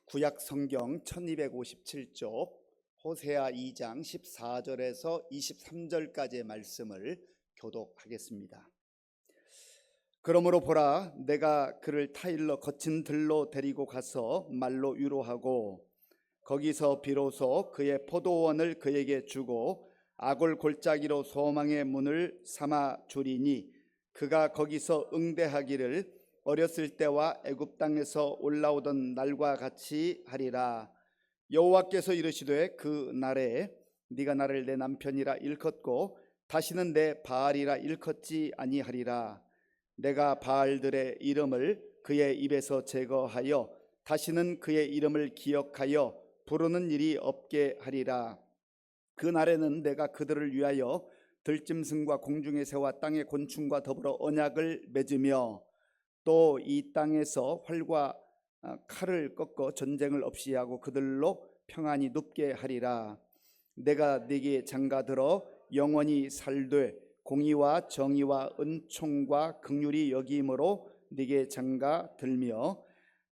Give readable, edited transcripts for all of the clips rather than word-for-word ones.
구약 성경 1257쪽 호세아 2장 14절에서 23절까지의 말씀을 교독하겠습니다. 그러므로 보라, 내가 그를 타일러 거친 들로 데리고 가서 말로 위로하고 거기서 비로소 그의 포도원을 그에게 주고 아골 골짜기로 소망의 문을 삼아 주리니 그가 거기서 응대하기를 어렸을 때와 애굽 땅에서 올라오던 날과 같이 하리라. 여호와께서 이르시되 그 날에 네가 나를 내 남편이라 일컫고 다시는 내 바알이라 일컫지 아니하리라. 내가 바알들의 이름을 그의 입에서 제거하여 다시는 그의 이름을 기억하여 부르는 일이 없게 하리라. 그 날에는 내가 그들을 위하여 들짐승과 공중의 새와 땅의 곤충과 더불어 언약을 맺으며 또 이 땅에서 활과 칼을 꺾어 전쟁을 없이 하고 그들로 평안히 눕게 하리라. 내가 네게 장가들어 영원히 살되 공의와 정의와 은총과 긍휼이 여김으로 네게 장가들며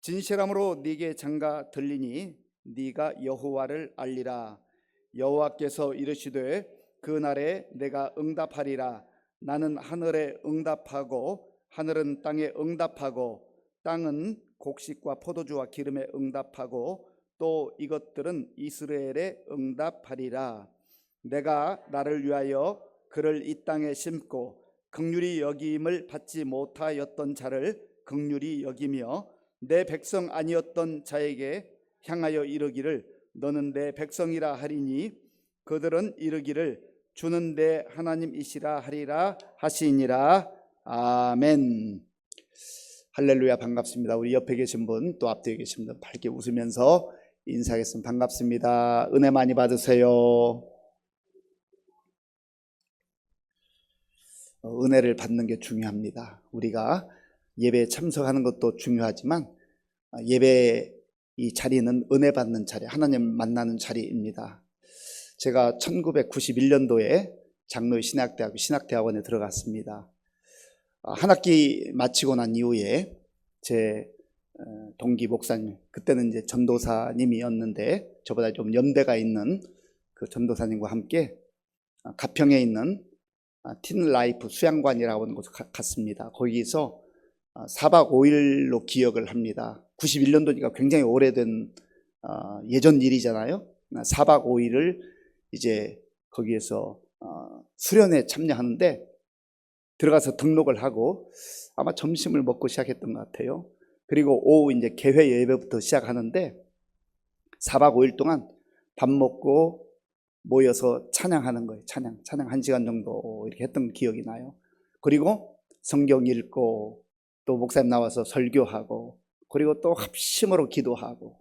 진실함으로 네게 장가들리니 네가 여호와를 알리라. 여호와께서 이르시되 그 날에 내가 응답하리라. 나는 하늘에 응답하고 하늘은 땅에 응답하고 땅은 곡식과 포도주와 기름에 응답하고 또 이것들은 이스라엘에 응답하리라. 내가 나를 위하여 그를 이 땅에 심고 긍휼히 여김을 받지 못하였던 자를 긍휼히 여기며 내 백성 아니었던 자에게 향하여 이르기를 너는 내 백성이라 하리니 그들은 이르기를 주는 내 하나님이시라 하리라 하시니라. 아멘. 할렐루야. 반갑습니다. 우리 옆에 계신 분 또 앞뒤에 계신 분 밝게 웃으면서 인사하겠습니다. 반갑습니다. 은혜 많이 받으세요. 은혜를 받는 게 중요합니다. 우리가 예배에 참석하는 것도 중요하지만 예배 이 자리는 은혜 받는 자리, 하나님 만나는 자리입니다. 제가 1991년도에 장로의 신학대학교 신학대학원에 들어갔습니다. 한 학기 마치고 난 이후에 제 동기 목사님, 그때는 이제 전도사님이었는데 저보다 좀 연배가 있는 그 전도사님과 함께 가평에 있는 틴라이프 수양관이라고 하는 곳에 갔습니다. 거기서 4박 5일로 기억을 합니다. 91년도니까 굉장히 오래된 예전 일이잖아요. 4박 5일을 이제 거기에서 수련회 참여하는데 들어가서 등록을 하고 아마 점심을 먹고 시작했던 것 같아요. 그리고 오후 이제 개회 예배부터 시작하는데 4박 5일 동안 밥 먹고 모여서 찬양하는 거예요. 찬양 1시간 정도 이렇게 했던 기억이 나요. 그리고 성경 읽고 또 목사님 나와서 설교하고 그리고 또 합심으로 기도하고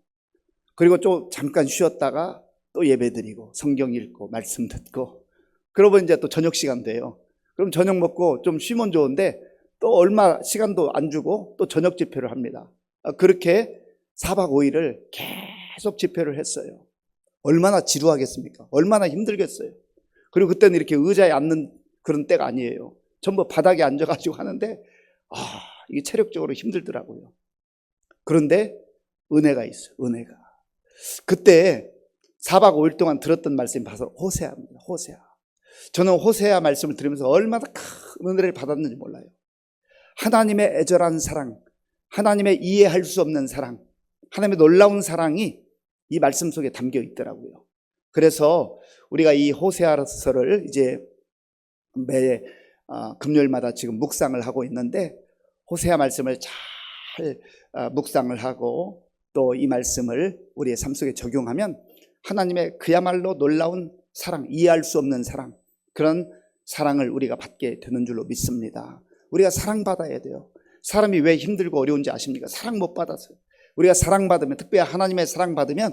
그리고 또 잠깐 쉬었다가 또 예배드리고 성경 읽고 말씀 듣고 그러고 이제 또 저녁 시간 돼요. 그럼 저녁 먹고 좀 쉬면 좋은데 또 얼마 시간도 안 주고 또 저녁 집회를 합니다. 그렇게 4박 5일을 계속 집회를 했어요. 얼마나 지루하겠습니까? 얼마나 힘들겠어요. 그리고 그때는 이렇게 의자에 앉는 그런 때가 아니에요. 전부 바닥에 앉아가지고 하는데 이게 체력적으로 힘들더라고요. 그런데 은혜가 있어요. 은혜가. 그때 4박 5일 동안 들었던 말씀이 바로 호세아입니다. 호세아. 저는 호세아 말씀을 들으면서 얼마나 큰 은혜를 받았는지 몰라요. 하나님의 애절한 사랑, 하나님의 이해할 수 없는 사랑, 하나님의 놀라운 사랑이 이 말씀 속에 담겨 있더라고요. 그래서 우리가 이 호세아서를 이제 매 금요일마다 지금 묵상을 하고 있는데 호세아 말씀을 잘 묵상을 하고 또 이 말씀을 우리의 삶 속에 적용하면 하나님의 그야말로 놀라운 사랑, 이해할 수 없는 사랑, 그런 사랑을 우리가 받게 되는 줄로 믿습니다. 우리가 사랑받아야 돼요. 사람이 왜 힘들고 어려운지 아십니까? 사랑 못 받아서요. 우리가 사랑받으면, 특별히 하나님의 사랑받으면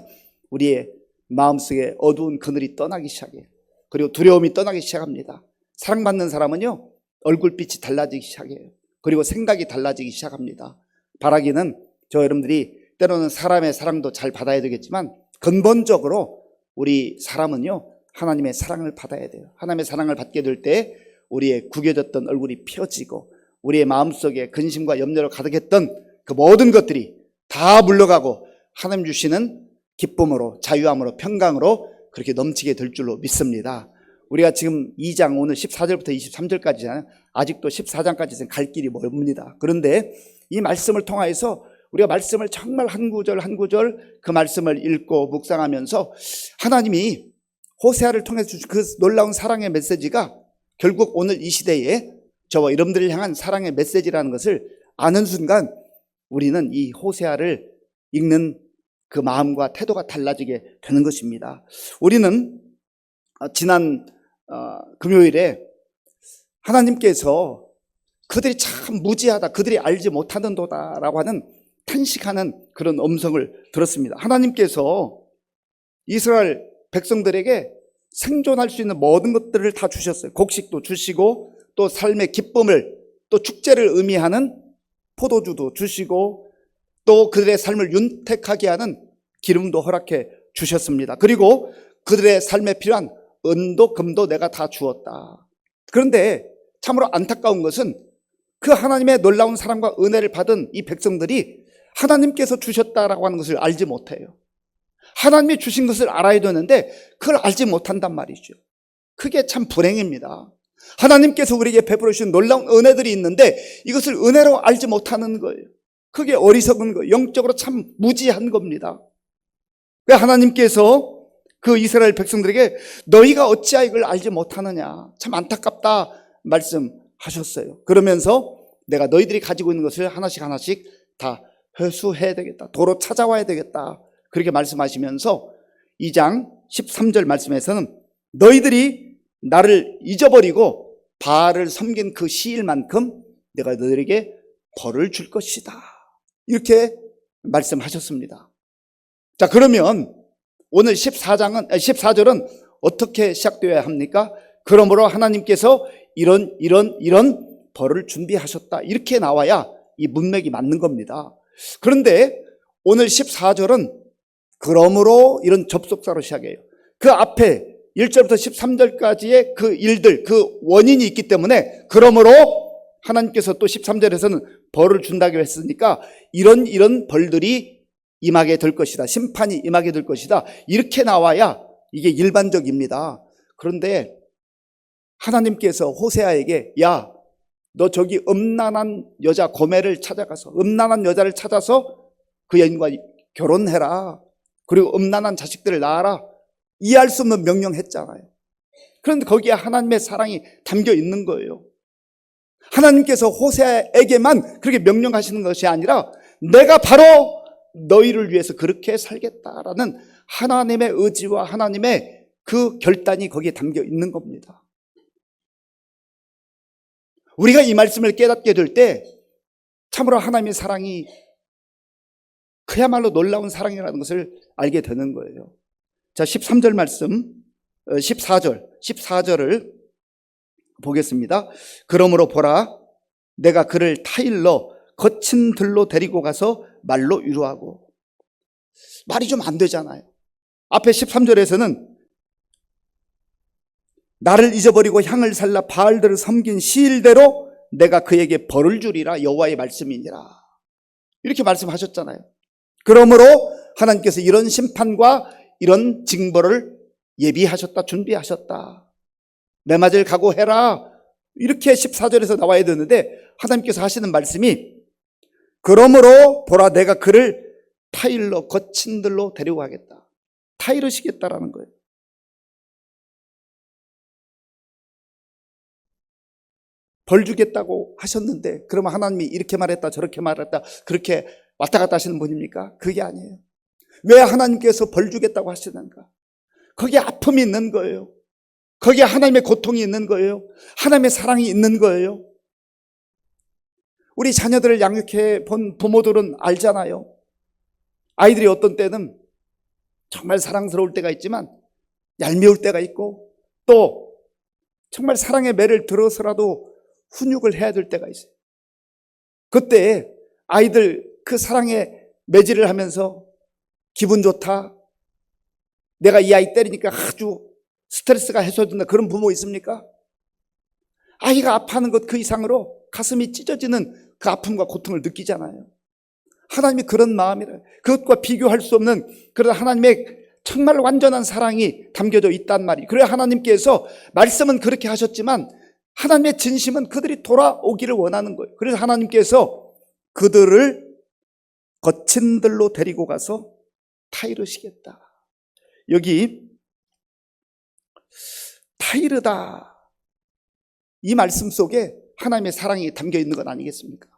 우리의 마음속에 어두운 그늘이 떠나기 시작해요. 그리고 두려움이 떠나기 시작합니다. 사랑받는 사람은요, 얼굴빛이 달라지기 시작해요. 그리고 생각이 달라지기 시작합니다. 바라기는 저 여러분들이 때로는 사람의 사랑도 잘 받아야 되겠지만 근본적으로 우리 사람은요, 하나님의 사랑을 받아야 돼요. 하나님의 사랑을 받게 될 때 우리의 구겨졌던 얼굴이 펴지고 우리의 마음속에 근심과 염려로 가득했던 그 모든 것들이 다 물러가고 하나님 주시는 기쁨으로, 자유함으로, 평강으로 그렇게 넘치게 될 줄로 믿습니다. 우리가 지금 2장 오늘 14절부터 23절까지잖아요. 아직도 14장까지는 갈 길이 멀습니다. 그런데 이 말씀을 통하여서 우리가 말씀을 정말 한 구절 한 구절 그 말씀을 읽고 묵상하면서 하나님이 호세아를 통해서 주신 그 놀라운 사랑의 메시지가 결국 오늘 이 시대에 저와 여러분들을 향한 사랑의 메시지라는 것을 아는 순간 우리는 이 호세아를 읽는 그 마음과 태도가 달라지게 되는 것입니다. 우리는 지난 금요일에 하나님께서 그들이 참 무지하다, 그들이 알지 못하는도다라고 하는 탄식하는 그런 음성을 들었습니다. 하나님께서 이스라엘 백성들에게 생존할 수 있는 모든 것들을 다 주셨어요. 곡식도 주시고 또 삶의 기쁨을, 또 축제를 의미하는 포도주도 주시고 또 그들의 삶을 윤택하게 하는 기름도 허락해 주셨습니다. 그리고 그들의 삶에 필요한 은도 금도 내가 다 주었다. 그런데 참으로 안타까운 것은 그 하나님의 놀라운 사랑과 은혜를 받은 이 백성들이 하나님께서 주셨다라고 하는 것을 알지 못해요. 하나님이 주신 것을 알아야 되는데 그걸 알지 못한단 말이죠. 그게 참 불행입니다. 하나님께서 우리에게 베풀어 주신 놀라운 은혜들이 있는데 이것을 은혜로 알지 못하는 거예요. 그게 어리석은 거예요. 영적으로 참 무지한 겁니다. 하나님께서 그 이스라엘 백성들에게 너희가 어찌하여 이걸 알지 못하느냐, 참 안타깝다 말씀하셨어요. 그러면서 내가 너희들이 가지고 있는 것을 하나씩 하나씩 다 회수해야 되겠다, 도로 찾아와야 되겠다, 그렇게 말씀하시면서 2장 13절 말씀에서는 너희들이 나를 잊어버리고 바알을 섬긴 그 시일만큼 내가 너희에게 벌을 줄 것이다, 이렇게 말씀하셨습니다. 자, 그러면 오늘 14절은 어떻게 시작되어야 합니까? 그러므로 하나님께서 이런 벌을 준비하셨다, 이렇게 나와야 이 문맥이 맞는 겁니다. 그런데 오늘 14절은 그러므로 이런 접속사로 시작해요. 그 앞에 1절부터 13절까지의 그 일들, 그 원인이 있기 때문에 그러므로 하나님께서 또 13절에서는 벌을 준다고 했으니까 이런 벌들이 임하게 될 것이다, 심판이 임하게 될 것이다, 이렇게 나와야 이게 일반적입니다. 그런데 하나님께서 호세아에게 야, 너 저기 음란한 여자 고멜을 찾아가서 음란한 여자를 찾아서 그 여인과 결혼해라, 그리고 음란한 자식들을 낳아라, 이해할 수 없는 명령했잖아요. 그런데 거기에 하나님의 사랑이 담겨 있는 거예요. 하나님께서 호세아에게만 그렇게 명령하시는 것이 아니라 내가 바로 너희를 위해서 그렇게 살겠다라는 하나님의 의지와 하나님의 그 결단이 거기에 담겨 있는 겁니다. 우리가 이 말씀을 깨닫게 될 때 참으로 하나님의 사랑이 그야말로 놀라운 사랑이라는 것을 알게 되는 거예요. 자, 13절 말씀, 14절을 보겠습니다. 그러므로 보라, 내가 그를 타일러 거친 들로 데리고 가서 말로 위로하고. 말이 좀 안 되잖아요. 앞에 13절에서는 나를 잊어버리고 향을 살라 바알들을 섬긴 시일대로 내가 그에게 벌을 주리라, 여호와의 말씀이니라, 이렇게 말씀하셨잖아요. 그러므로 하나님께서 이런 심판과 이런 징벌을 예비하셨다, 준비하셨다, 매맞을 각오해라, 이렇게 14절에서 나와야 되는데 하나님께서 하시는 말씀이 그러므로 보라, 내가 그를 타일로 거친 들로 데리고 가겠다, 타이르시겠다라는 거예요. 벌 주겠다고 하셨는데 그러면 하나님이 이렇게 말했다 저렇게 말했다 그렇게 왔다 갔다 하시는 분입니까? 그게 아니에요. 왜 하나님께서 벌 주겠다고 하시는가? 거기에 아픔이 있는 거예요. 거기에 하나님의 고통이 있는 거예요. 하나님의 사랑이 있는 거예요. 우리 자녀들을 양육해 본 부모들은 알잖아요. 아이들이 어떤 때는 정말 사랑스러울 때가 있지만 얄미울 때가 있고 또 정말 사랑의 매를 들어서라도 훈육을 해야 될 때가 있어요. 그때 아이들 그 사랑의 매질을 하면서 기분 좋다, 내가 이 아이 때리니까 아주 스트레스가 해소된다, 그런 부모 있습니까? 아이가 아파하는 것 그 이상으로 가슴이 찢어지는 그 아픔과 고통을 느끼잖아요. 하나님이 그런 마음이라. 그것과 비교할 수 없는 그런 하나님의 정말 완전한 사랑이 담겨져 있단 말이에요. 그래 하나님께서 말씀은 그렇게 하셨지만 하나님의 진심은 그들이 돌아오기를 원하는 거예요. 그래서 하나님께서 그들을 거친 들로 데리고 가서 타이르시겠다. 여기 타이르다, 이 말씀 속에 하나님의 사랑이 담겨 있는 건 아니겠습니까?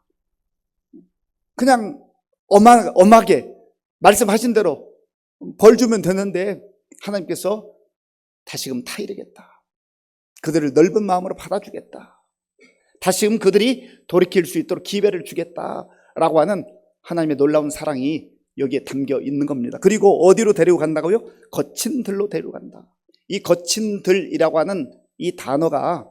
그냥 엄하게 말씀하신 대로 벌 주면 되는데 하나님께서 다시금 타이르겠다. 그들을 넓은 마음으로 받아주겠다. 다시금 그들이 돌이킬 수 있도록 기회를 주겠다라고 하는 하나님의 놀라운 사랑이 여기에 담겨 있는 겁니다. 그리고 어디로 데리고 간다고요? 거친 들로 데리고 간다. 이 거친 들이라고 하는 이 단어가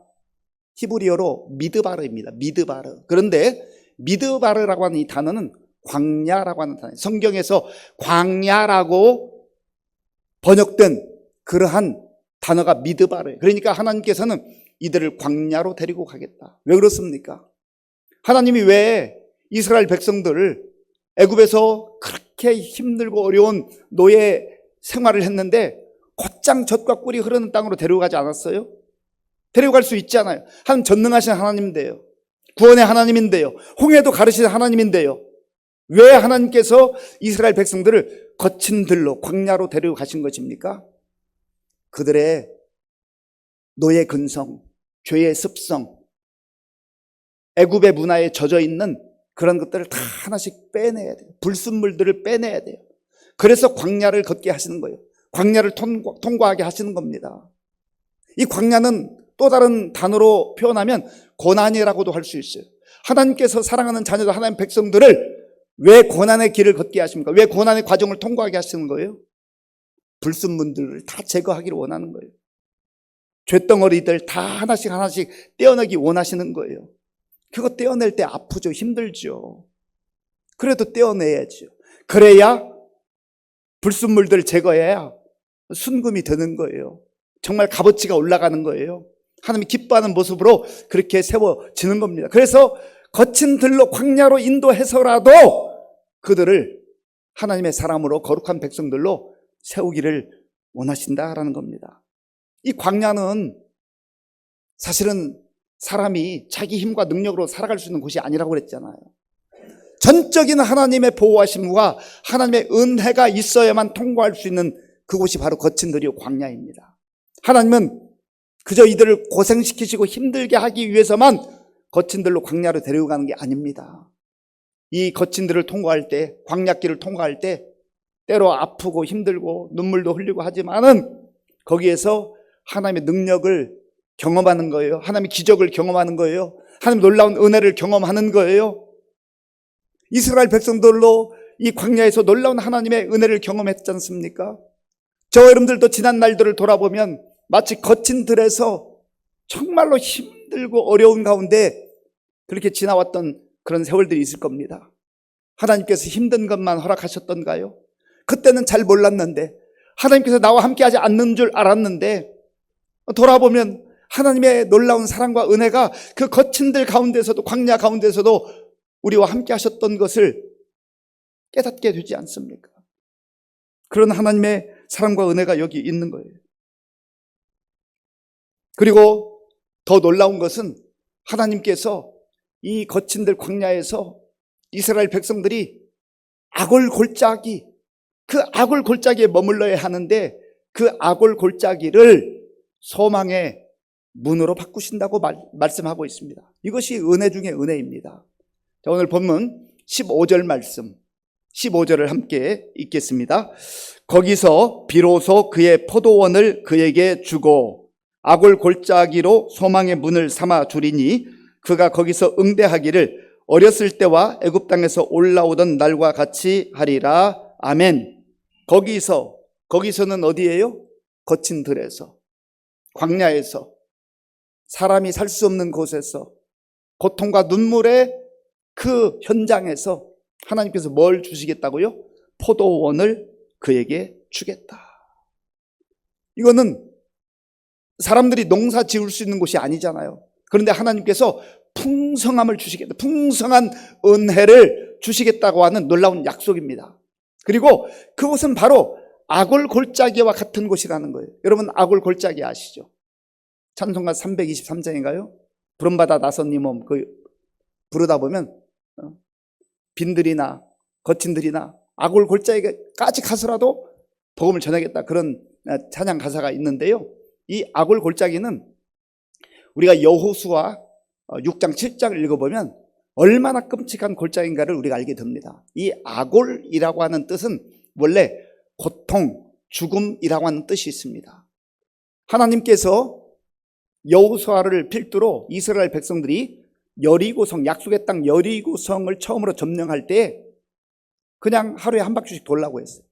히브리어로 미드바르입니다. 미드바르. 그런데 미드바르라고 하는 이 단어는 광야라고 하는 단어예요. 성경에서 광야라고 번역된 그러한 단어가 미드바르예요. 그러니까 하나님께서는 이들을 광야로 데리고 가겠다. 왜 그렇습니까? 하나님이 왜 이스라엘 백성들을 애굽에서 그렇게 힘들고 어려운 노예 생활을 했는데 곧장 젖과 꿀이 흐르는 땅으로 데려가지 않았어요? 데려갈 수 있잖아요. 한 전능하신 하나님인데요. 구원의 하나님인데요. 홍해도 가르치는 하나님인데요. 왜 하나님께서 이스라엘 백성들을 거친 들로 광야로 데려가신 것입니까? 그들의 노예 근성, 죄의 습성, 애굽의 문화에 젖어 있는 그런 것들을 다 하나씩 빼내야 돼요. 불순물들을 빼내야 돼요. 그래서 광야를 걷게 하시는 거예요. 광야를 통과하게 하시는 겁니다. 이 광야는 또 다른 단어로 표현하면 고난이라고도 할 수 있어요. 하나님께서 사랑하는 자녀들, 하나님 백성들을 왜 고난의 길을 걷게 하십니까? 왜 고난의 과정을 통과하게 하시는 거예요? 불순물들을 다 제거하기를 원하는 거예요. 쇳덩어리들 다 하나씩 하나씩 떼어내기 원하시는 거예요. 그거 떼어낼 때 아프죠. 힘들죠. 그래도 떼어내야죠. 그래야 불순물들을 제거해야 순금이 되는 거예요. 정말 값어치가 올라가는 거예요. 하나님이 기뻐하는 모습으로 그렇게 세워지는 겁니다. 그래서 거친 들로 광야로 인도해서라도 그들을 하나님의 사람으로 거룩한 백성들로 세우기를 원하신다라는 겁니다. 이 광야는 사실은 사람이 자기 힘과 능력으로 살아갈 수 있는 곳이 아니라고 그랬잖아요. 전적인 하나님의 보호하심과 하나님의 은혜가 있어야만 통과할 수 있는 그곳이 바로 거친 들이요 광야입니다. 하나님은 그저 이들을 고생시키시고 힘들게 하기 위해서만 거친 들로 광야로 데리고 가는 게 아닙니다. 이 거친 들을 통과할 때, 광야길을 통과할 때 때로 아프고 힘들고 눈물도 흘리고 하지만은 거기에서 하나님의 능력을 경험하는 거예요. 하나님의 기적을 경험하는 거예요. 하나님의 놀라운 은혜를 경험하는 거예요. 이스라엘 백성들로 이 광야에서 놀라운 하나님의 은혜를 경험했지 않습니까? 저 여러분들도 지난 날들을 돌아보면 마치 거친 들에서 정말로 힘들고 어려운 가운데 그렇게 지나왔던 그런 세월들이 있을 겁니다. 하나님께서 힘든 것만 허락하셨던가요? 그때는 잘 몰랐는데, 하나님께서 나와 함께 하지 않는 줄 알았는데, 돌아보면 하나님의 놀라운 사랑과 은혜가 그 거친 들 가운데서도, 광야 가운데서도 우리와 함께 하셨던 것을 깨닫게 되지 않습니까? 그런 하나님의 사랑과 은혜가 여기 있는 거예요. 그리고 더 놀라운 것은 하나님께서 이 거친 들 광야에서 이스라엘 백성들이 아골 골짜기, 그 아골 골짜기에 머물러야 하는데 그 아골 골짜기를 소망의 문으로 바꾸신다고 말씀하고 있습니다. 이것이 은혜 중에 은혜입니다. 자, 오늘 본문 15절 말씀, 15절을 함께 읽겠습니다. 거기서 비로소 그의 포도원을 그에게 주고 아골 골짜기로 소망의 문을 삼아 주리니 그가 거기서 응대하기를 어렸을 때와 애굽 땅에서 올라오던 날과 같이 하리라. 아멘. 거기서는 어디예요? 거친 들에서, 광야에서, 사람이 살 수 없는 곳에서, 고통과 눈물의 그 현장에서 하나님께서 뭘 주시겠다고요? 포도원을 그에게 주겠다. 이거는 사람들이 농사 지을 수 있는 곳이 아니잖아요. 그런데 하나님께서 풍성함을 주시겠다. 풍성한 은혜를 주시겠다고 하는 놀라운 약속입니다. 그리고 그곳은 바로 아골 골짜기와 같은 곳이라는 거예요. 여러분 아골 골짜기 아시죠? 찬송가 323장인가요? 부름받아 나선 이 몸 부르다 보면 빈들이나 거친들이나 아골 골짜기까지 가서라도 복음을 전하겠다, 그런 찬양 가사가 있는데요. 이 아골 골짜기는 우리가 여호수아 6장 7장을 읽어보면 얼마나 끔찍한 골짜기인가를 우리가 알게 됩니다. 이 아골이라고 하는 뜻은 원래 고통, 죽음이라고 하는 뜻이 있습니다. 하나님께서 여호수아를 필두로 이스라엘 백성들이 여리고성, 약속의 땅 여리고성을 처음으로 점령할 때 그냥 하루에 한 바퀴씩 돌라고 했어요.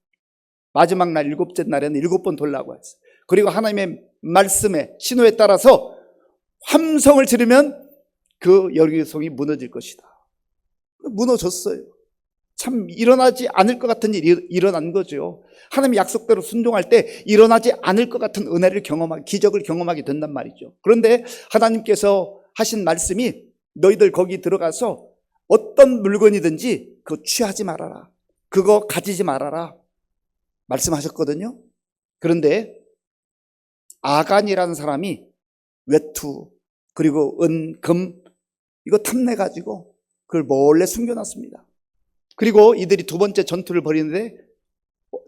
마지막 날 7째 날에는 7번 돌라고 했어요. 그리고 하나님의 말씀에 신호에 따라서 함성을 지르면 그 여리고성이 무너질 것이다. 무너졌어요. 참 일어나지 않을 것 같은 일이 일어난 거죠. 하나님의 약속대로 순종할 때 일어나지 않을 것 같은 은혜를 경험하게, 기적을 경험하게 된단 말이죠. 그런데 하나님께서 하신 말씀이 너희들 거기 들어가서 어떤 물건이든지 그거 취하지 말아라, 그거 가지지 말아라 말씀하셨거든요. 그런데 아간이라는 사람이 외투 그리고 은, 금 이거 탐내가지고 그걸 몰래 숨겨놨습니다. 그리고 이들이 두 번째 전투를 벌이는데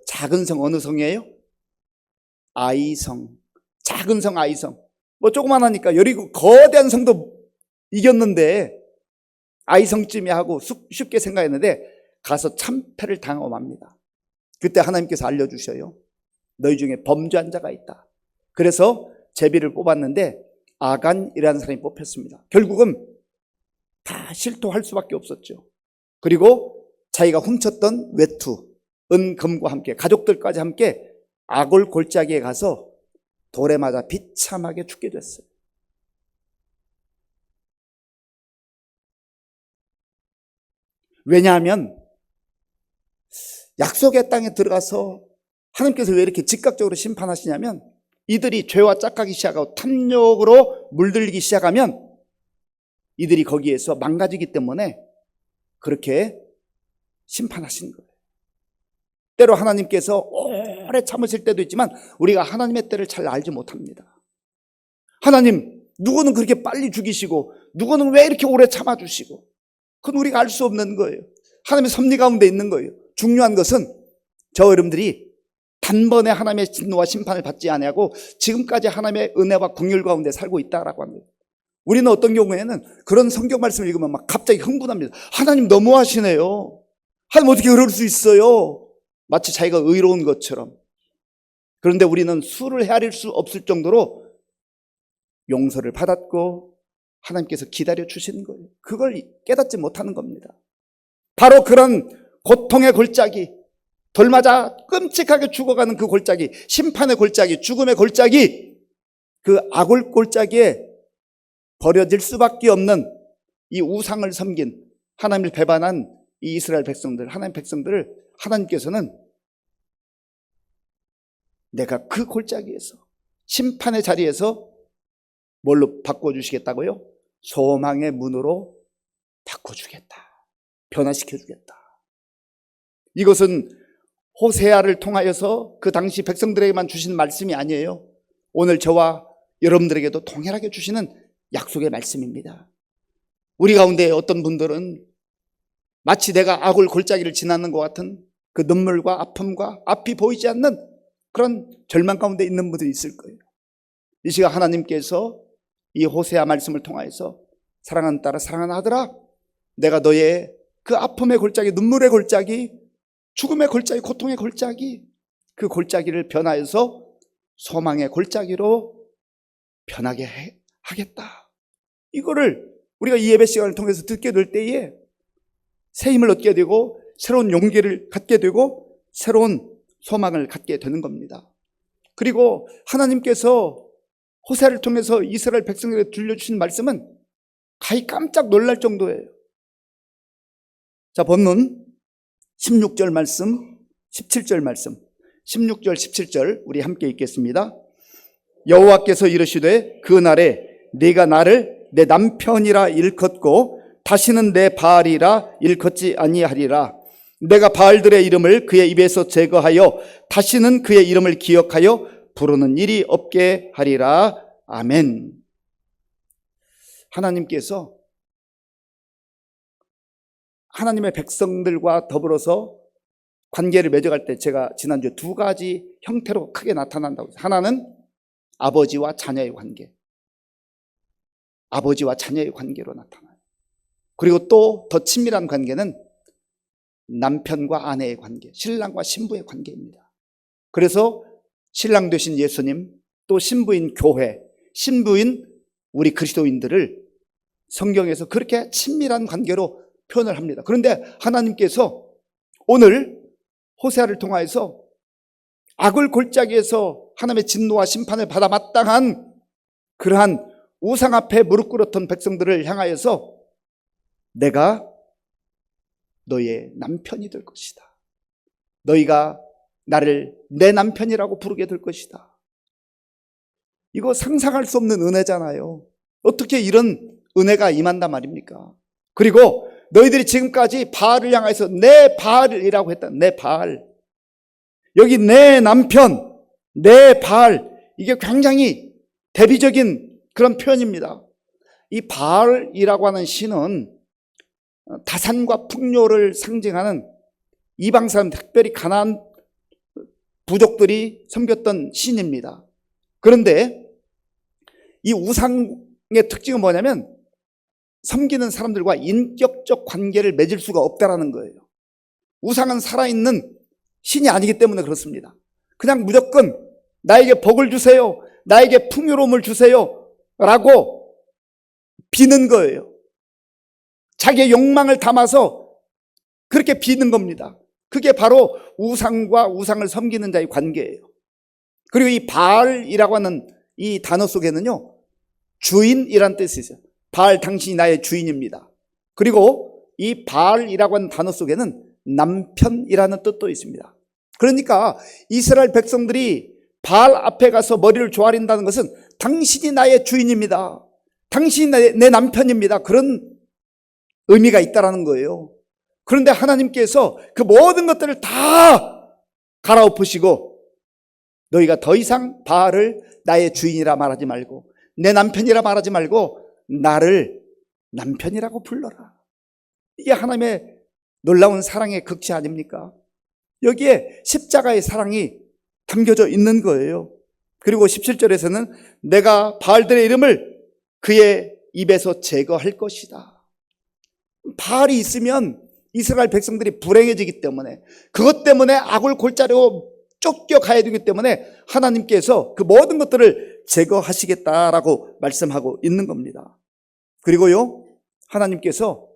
작은 성, 어느 성이에요? 아이성. 작은 성 아이성. 뭐 조그만하니까 여리고 거대한 성도 이겼는데 아이성쯤이 하고 쉽게 생각했는데 가서 참패를 당하고 맙니다. 그때 하나님께서 알려주셔요. 너희 중에 범죄한 자가 있다. 그래서 제비를 뽑았는데 아간이라는 사람이 뽑혔습니다. 결국은 다 실토할 수밖에 없었죠. 그리고 자기가 훔쳤던 외투, 은, 금과 함께 가족들까지 함께 아골 골짜기에 가서 돌에 맞아 비참하게 죽게 됐어요. 왜냐하면 약속의 땅에 들어가서 하나님께서 왜 이렇게 즉각적으로 심판하시냐면 이들이 죄와 짝하기 시작하고 탐욕으로 물들기 시작하면 이들이 거기에서 망가지기 때문에 그렇게 심판하신 거예요. 때로 하나님께서 오래 참으실 때도 있지만 우리가 하나님의 때를 잘 알지 못합니다. 하나님, 누구는 그렇게 빨리 죽이시고 누구는 왜 이렇게 오래 참아주시고, 그건 우리가 알 수 없는 거예요. 하나님의 섭리 가운데 있는 거예요. 중요한 것은 저 여러분들이 단번에 하나님의 진노와 심판을 받지 아니하고 지금까지 하나님의 은혜와 긍휼 가운데 살고 있다라고 합니다. 우리는 어떤 경우에는 그런 성경 말씀을 읽으면 막 갑자기 흥분합니다. 하나님 너무하시네요. 하나님 어떻게 그럴 수 있어요? 마치 자기가 의로운 것처럼. 그런데 우리는 수를 헤아릴 수 없을 정도로 용서를 받았고 하나님께서 기다려 주시는 거예요. 그걸 깨닫지 못하는 겁니다. 바로 그런 고통의 골짜기, 돌 맞아 끔찍하게 죽어가는 그 골짜기, 심판의 골짜기, 죽음의 골짜기, 그 아골 골짜기에 버려질 수밖에 없는 이 우상을 섬긴 하나님을 배반한 이 이스라엘 백성들, 하나님 백성들을 하나님께서는 내가 그 골짜기에서 심판의 자리에서 뭘로 바꿔주시겠다고요? 소망의 문으로 바꿔주겠다, 변화시켜주겠다. 이것은 호세아를 통하여서 그 당시 백성들에게만 주신 말씀이 아니에요. 오늘 저와 여러분들에게도 동일하게 주시는 약속의 말씀입니다. 우리 가운데 어떤 분들은 마치 내가 아골 골짜기를 지나는 것 같은 그 눈물과 아픔과 앞이 보이지 않는 그런 절망 가운데 있는 분들이 있을 거예요. 이 시간 하나님께서 이 호세아 말씀을 통하여서 사랑하는 딸아, 사랑하는 아들아, 내가 너의 그 아픔의 골짜기, 눈물의 골짜기, 죽음의 골짜기, 고통의 골짜기, 그 골짜기를 변화해서 소망의 골짜기로 변하게 하겠다. 이거를 우리가 이 예배 시간을 통해서 듣게 될 때에 새 힘을 얻게 되고 새로운 용기를 갖게 되고 새로운 소망을 갖게 되는 겁니다. 그리고 하나님께서 호세아를 통해서 이스라엘 백성들에게 들려주신 말씀은 가히 깜짝 놀랄 정도예요. 자, 본문 16절 말씀, 17절 말씀, 16절, 17절 우리 함께 읽겠습니다. 여호와께서 이르시되 그 날에 네가 나를 내 남편이라 일컫고 다시는 내 바알이라 일컫지 아니하리라. 내가 바알들의 이름을 그의 입에서 제거하여 다시는 그의 이름을 기억하여 부르는 일이 없게 하리라. 아멘. 하나님께서 하나님의 백성들과 더불어서 관계를 맺어갈 때 제가 지난주에 두 가지 형태로 크게 나타난다고 했어요. 하나는 아버지와 자녀의 관계, 아버지와 자녀의 관계로 나타나요. 그리고 또 더 친밀한 관계는 남편과 아내의 관계, 신랑과 신부의 관계입니다. 그래서 신랑 되신 예수님, 또 신부인 교회, 신부인 우리 그리스도인들을 성경에서 그렇게 친밀한 관계로 표현을 합니다. 그런데 하나님께서 오늘 호세아를 통하여서 악을 골짜기에서 하나님의 진노와 심판을 받아 마땅한 그러한 우상 앞에 무릎 꿇었던 백성들을 향하여서 내가 너의 남편이 될 것이다. 너희가 나를 내 남편이라고 부르게 될 것이다. 이거 상상할 수 없는 은혜잖아요. 어떻게 이런 은혜가 임한단 말입니까? 그리고 너희들이 지금까지 바알을 향해서 내 바알이라고 했다. 내 바알. 여기 내 남편, 내 바알. 이게 굉장히 대비적인 그런 표현입니다. 이 바알이라고 하는 신은 다산과 풍요를 상징하는 이방 사람, 특별히 가나안 부족들이 섬겼던 신입니다. 그런데 이 우상의 특징은 뭐냐면 섬기는 사람들과 인격적 관계를 맺을 수가 없다라는 거예요. 우상은 살아있는 신이 아니기 때문에 그렇습니다. 그냥 무조건 나에게 복을 주세요, 나에게 풍요로움을 주세요 라고 비는 거예요. 자기의 욕망을 담아서 그렇게 비는 겁니다. 그게 바로 우상과 우상을 섬기는 자의 관계예요. 그리고 이 바알이라고 하는 이 단어 속에는요, 주인이란 뜻이 있어요. 바알, 당신이 나의 주인입니다. 그리고 이 바알이라고 하는 단어 속에는 남편이라는 뜻도 있습니다. 그러니까 이스라엘 백성들이 바알 앞에 가서 머리를 조아린다는 것은 당신이 나의 주인입니다, 당신이 내 남편입니다, 그런 의미가 있다라는 거예요. 그런데 하나님께서 그 모든 것들을 다 갈아엎으시고 너희가 더 이상 바알을 나의 주인이라 말하지 말고 내 남편이라 말하지 말고 나를 남편이라고 불러라. 이게 하나님의 놀라운 사랑의 극치 아닙니까? 여기에 십자가의 사랑이 담겨져 있는 거예요. 그리고 17절에서는 내가 바알들의 이름을 그의 입에서 제거할 것이다. 바알이 있으면 이스라엘 백성들이 불행해지기 때문에, 그것 때문에 악을 골짜기로 쫓겨가야 되기 때문에 하나님께서 그 모든 것들을 제거하시겠다라고 말씀하고 있는 겁니다. 그리고요, 하나님께서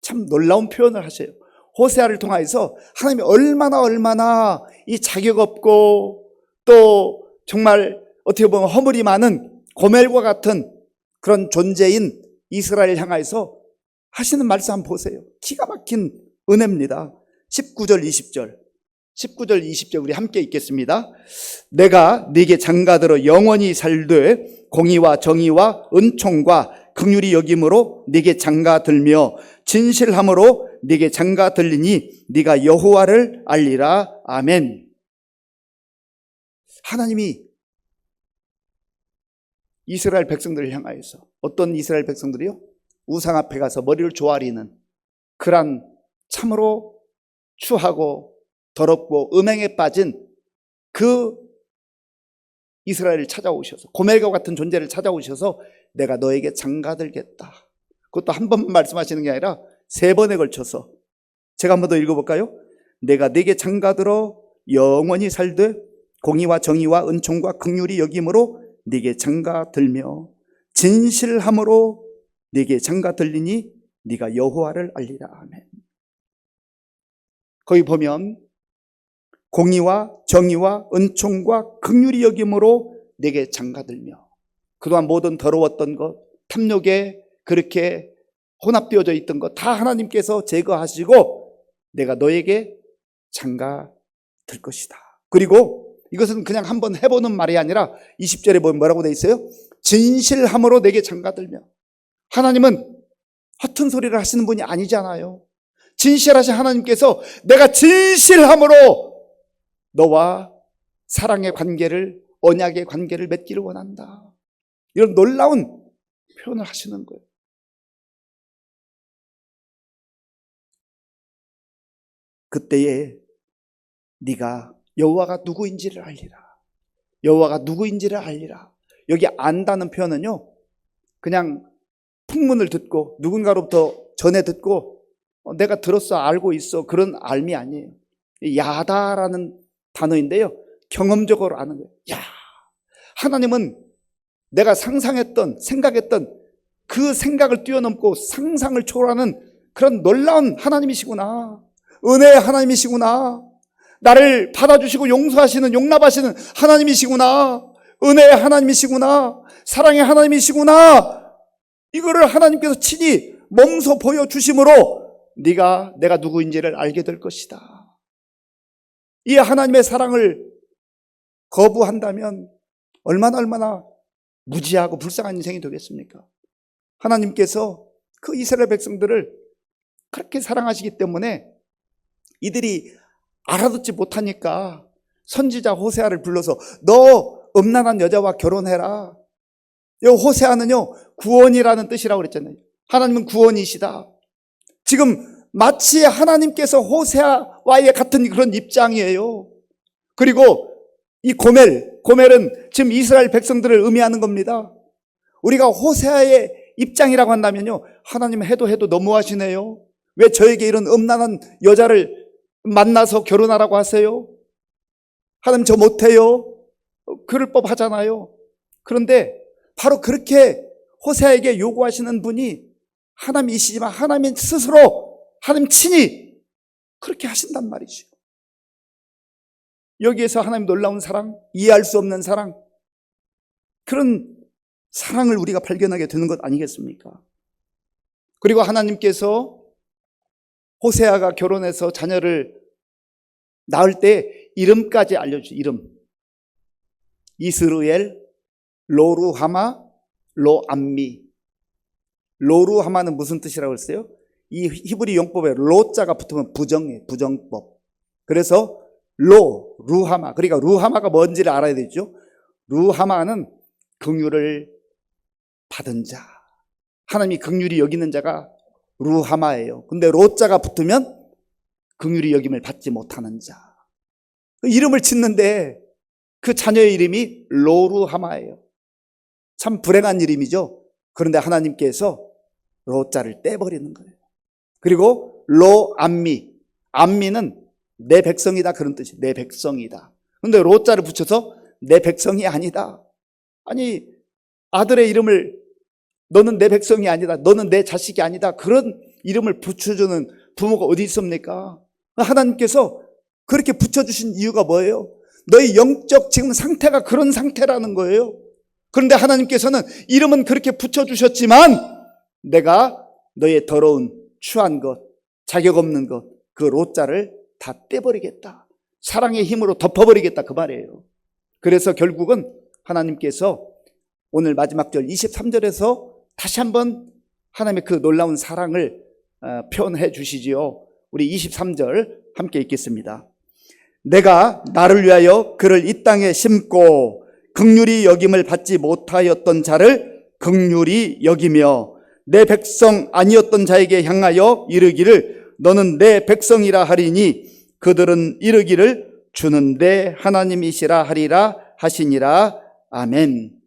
참 놀라운 표현을 하셔요. 호세아를 통하여서 하나님이 얼마나 이 자격 없고 또 정말 어떻게 보면 허물이 많은 고멜과 같은 그런 존재인 이스라엘을 향하여서 하시는 말씀 한번 보세요. 기가 막힌 은혜입니다. 19절 20절 우리 함께 읽겠습니다. 내가 네게 장가들어 영원히 살되 공의와 정의와 은총과 긍휼히 여김으로 네게 장가들며 진실함으로 네게 장가들리니 네가 여호와를 알리라. 아멘. 하나님이 이스라엘 백성들을 향하여서, 어떤 이스라엘 백성들이요? 우상 앞에 가서 머리를 조아리는 그런 참으로 추하고 더럽고 음행에 빠진 그 이스라엘을 찾아오셔서, 고멜과 같은 존재를 찾아오셔서 내가 너에게 장가들겠다. 그것도 한 번만 말씀하시는 게 아니라 세 번에 걸쳐서, 제가 한 번 더 읽어볼까요? 내가 네게 장가들어 영원히 살되 공의와 정의와 은총과 긍휼히 여김으로 네게 장가들며 진실함으로 네게 장가들리니 네가 여호와를 알리라. 아멘. 거기 보면 공의와 정의와 은총과 긍휼히 여김으로 네게 장가들며, 그동안 모든 더러웠던 것, 탐욕에 그렇게 혼합되어져 있던 것 다 하나님께서 제거하시고 내가 너에게 장가들 것이다. 그리고 이것은 그냥 한번 해보는 말이 아니라 20절에 보면 뭐라고 돼 있어요? 진실함으로 내게 장가들며. 하나님은 허튼 소리를 하시는 분이 아니잖아요. 진실하신 하나님께서 내가 진실함으로 너와 사랑의 관계를, 언약의 관계를 맺기를 원한다. 이런 놀라운 표현을 하시는 거예요. 그때에 네가 여호와가 누구인지를 알리라. 여호와가 누구인지를 알리라. 여기 안다는 표현은요, 그냥 풍문을 듣고 누군가로부터 전해 듣고 내가 들었어, 알고 있어, 그런 알미 아니에요. 야다라는 단어인데요, 경험적으로 아는 거예요. 야, 하나님은 내가 상상했던, 생각했던 그 생각을 뛰어넘고 상상을 초월하는 그런 놀라운 하나님이시구나. 은혜의 하나님이시구나. 나를 받아주시고 용서하시는, 용납하시는 하나님이시구나. 은혜의 하나님이시구나. 사랑의 하나님이시구나. 이거를 하나님께서 친히 몸소 보여주심으로 내가 누구인지를 알게 될 것이다. 이 하나님의 사랑을 거부한다면 얼마나 무지하고 불쌍한 인생이 되겠습니까? 하나님께서 그 이스라엘 백성들을 그렇게 사랑하시기 때문에 이들이 알아듣지 못하니까 선지자 호세아를 불러서 너 음란한 여자와 결혼해라. 이 호세아는요, 구원이라는 뜻이라고 그랬잖아요. 하나님은 구원이시다. 지금 마치 하나님께서 호세아와의 같은 그런 입장이에요. 그리고 이 고멜은 지금 이스라엘 백성들을 의미하는 겁니다. 우리가 호세아의 입장이라고 한다면요, 하나님 해도 너무하시네요. 왜 저에게 이런 음란한 여자를 만나서 결혼하라고 하세요? 하나님 저 못해요. 그럴 법 하잖아요. 그런데 바로 그렇게 호세아에게 요구하시는 분이 하나님이시지만 하나님 스스로, 하나님 친히 그렇게 하신단 말이죠. 여기에서 하나님 놀라운 사랑, 이해할 수 없는 사랑, 그런 사랑을 우리가 발견하게 되는 것 아니겠습니까? 그리고 하나님께서 호세아가 결혼해서 자녀를 낳을 때 이름까지 알려주죠. 이름. 이스루엘, 로루하마, 로암미. 로루하마는 무슨 뜻이라고 했어요? 이 히브리 용법에 로자가 붙으면 부정이에요. 부정법. 그래서 루하마. 그러니까 루하마가 뭔지를 알아야 되죠. 루하마는 긍휼을 받은 자. 하나님이 긍휼히 여기는 자가 루하마예요. 근데 로자가 붙으면 긍휼히 여김을 받지 못하는 자. 이름을 짓는데 그 자녀의 이름이 로루하마예요. 참 불행한 이름이죠. 그런데 하나님께서 로자를 떼버리는 거예요. 그리고 로암미. 암미는 내 백성이다, 그런 뜻이에요. 내 백성이다. 그런데 로자를 붙여서 내 백성이 아니다. 아니, 아들의 이름을 너는 내 백성이 아니다, 너는 내 자식이 아니다, 그런 이름을 붙여주는 부모가 어디 있습니까? 하나님께서 그렇게 붙여주신 이유가 뭐예요? 너의 영적 지금 상태가 그런 상태라는 거예요. 그런데 하나님께서는 이름은 그렇게 붙여주셨지만 내가 너의 더러운 추한 것, 자격 없는 것, 그 로자를 다 떼버리겠다. 사랑의 힘으로 덮어버리겠다, 그 말이에요. 그래서 결국은 하나님께서 오늘 마지막 절 23절에서 다시 한번 하나님의 그 놀라운 사랑을 표현해 주시지요. 우리 23절 함께 읽겠습니다. 내가 나를 위하여 그를 이 땅에 심고 긍휼히 여김을 받지 못하였던 자를 긍휼히 여기며 내 백성 아니었던 자에게 향하여 이르기를 너는 내 백성이라 하리니 그들은 이르기를 주는 내 하나님이시라 하리라 하시니라. 아멘.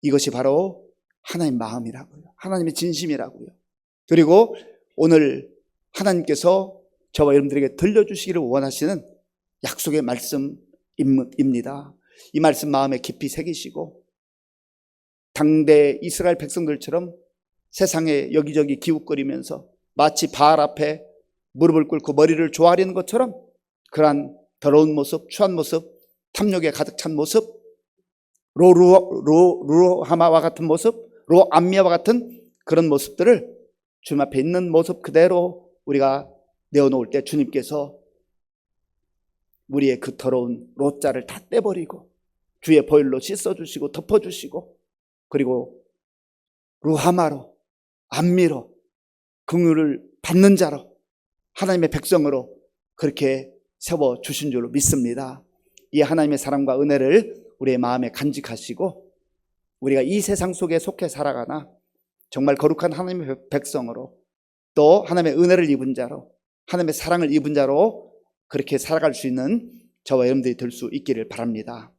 이것이 바로 하나님의 마음이라고요. 하나님의 진심이라고요. 그리고 오늘 하나님께서 저와 여러분들에게 들려주시기를 원하시는 약속의 말씀입니다. 이 말씀 마음에 깊이 새기시고 당대 이스라엘 백성들처럼 세상에 여기저기 기웃거리면서 마치 바알 앞에 무릎을 꿇고 머리를 조아리는 것처럼 그러한 더러운 모습, 추한 모습, 탐욕에 가득 찬 모습, 로루하마와 같은 모습, 로암미와 같은 그런 모습들을 주님 앞에 있는 모습 그대로 우리가 내어놓을 때 주님께서 우리의 그 더러운 로자를 다 떼버리고 주의 보혈로 씻어주시고 덮어주시고 그리고 루하마로, 암미로 긍휼을 받는 자로, 하나님의 백성으로 그렇게 세워주신 줄로 믿습니다. 이 하나님의 사랑과 은혜를 우리의 마음에 간직하시고, 우리가 이 세상 속에 속해 살아가나 정말 거룩한 하나님의 백성으로, 또 하나님의 은혜를 입은 자로, 하나님의 사랑을 입은 자로 그렇게 살아갈 수 있는 저와 여러분들이 될 수 있기를 바랍니다.